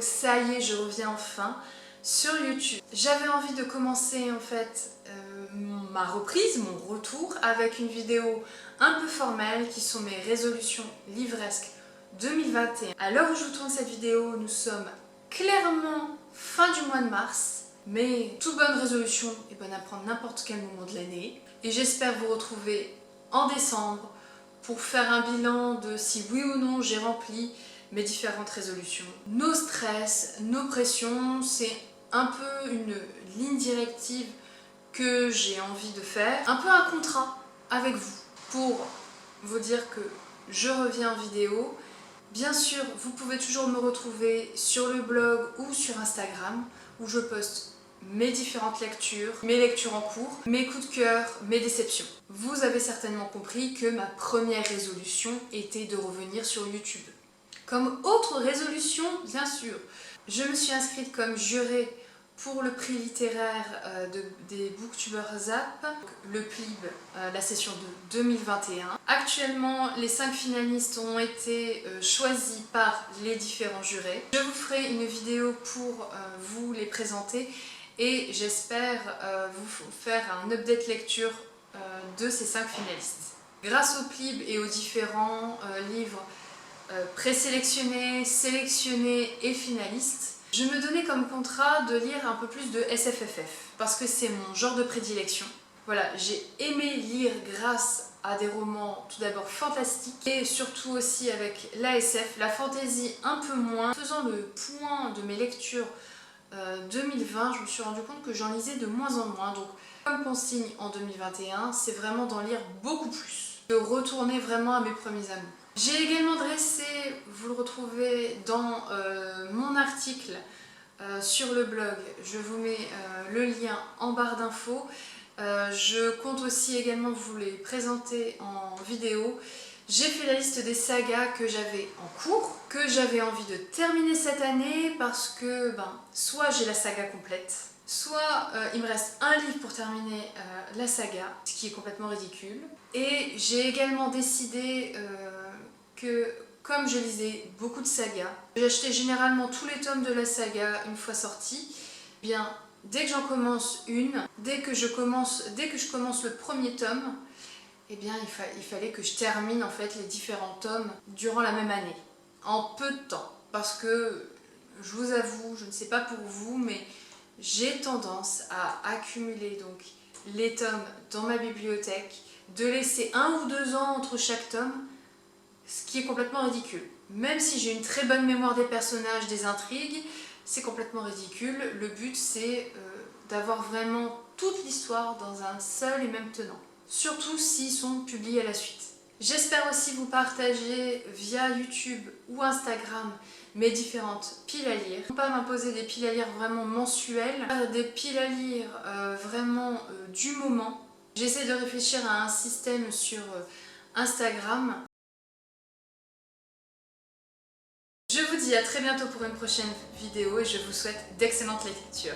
ça y est, je reviens enfin sur YouTube. J'avais envie de commencer en fait ma reprise, mon retour avec une vidéo un peu formelle qui sont mes résolutions livresques 2021. À l'heure où je vous tourne cette vidéo, nous sommes clairement fin du mois de mars, mais toute bonne résolution est bonne à prendre n'importe quel moment de l'année. Et j'espère vous retrouver en décembre pour faire un bilan de si oui ou non j'ai rempli mes différentes résolutions. Nos stress, nos pressions, c'est un peu une ligne directive que j'ai envie de faire. Un peu un contrat avec vous pour vous dire que je reviens en vidéo. Bien sûr, vous pouvez toujours me retrouver sur le blog ou sur Instagram où je poste mes différentes lectures, mes lectures en cours, mes coups de cœur, mes déceptions. Vous avez certainement compris que ma première résolution était de revenir sur YouTube. Comme autre résolution, bien sûr, je me suis inscrite comme jurée pour le prix littéraire des Booktubers Zap, le PLIB, la session de 2021. Actuellement, les 5 finalistes ont été choisis par les différents jurés. Je vous ferai une vidéo pour vous les présenter et j'espère vous faire un update lecture de ces 5 finalistes. Grâce au PLIB et aux différents livres présélectionnés, sélectionnés et finalistes, je me donnais comme contrat de lire un peu plus de SFFF parce que c'est mon genre de prédilection. Voilà, j'ai aimé lire grâce à des romans tout d'abord fantastiques et surtout aussi avec l'ASF, la fantaisie un peu moins. Faisant le point de mes lectures 2020, je me suis rendu compte que j'en lisais de moins en moins. Donc comme consigne en 2021, c'est vraiment d'en lire beaucoup plus, de retourner vraiment à mes premiers amours. J'ai également dressé, vous le retrouvez dans mon article sur le blog, je vous mets le lien en barre d'infos. Je compte aussi également vous les présenter en vidéo. J'ai fait la liste des sagas que j'avais en cours, que j'avais envie de terminer cette année parce que soit j'ai la saga complète, soit il me reste un livre pour terminer la saga, ce qui est complètement ridicule. Et j'ai également décidé que comme je lisais beaucoup de sagas, j'achetais généralement tous les tomes de la saga une fois sortis, bien dès que j'en commence une, dès que je commence le premier tome, eh bien il fallait que je termine en fait les différents tomes durant la même année, en peu de temps, parce que je vous avoue, je ne sais pas pour vous, mais j'ai tendance à accumuler donc les tomes dans ma bibliothèque, de laisser 1 ou 2 ans entre chaque tome, ce qui est complètement ridicule. Même si j'ai une très bonne mémoire des personnages, des intrigues, c'est complètement ridicule. Le but c'est d'avoir vraiment toute l'histoire dans un seul et même tenant. Surtout s'ils sont publiés à la suite. J'espère aussi vous partager via YouTube ou Instagram mes différentes piles à lire. Ne pas m'imposer des piles à lire vraiment mensuelles, des piles à lire vraiment du moment. J'essaie de réfléchir à un système sur Instagram. Je vous dis à très bientôt pour une prochaine vidéo et je vous souhaite d'excellentes lectures.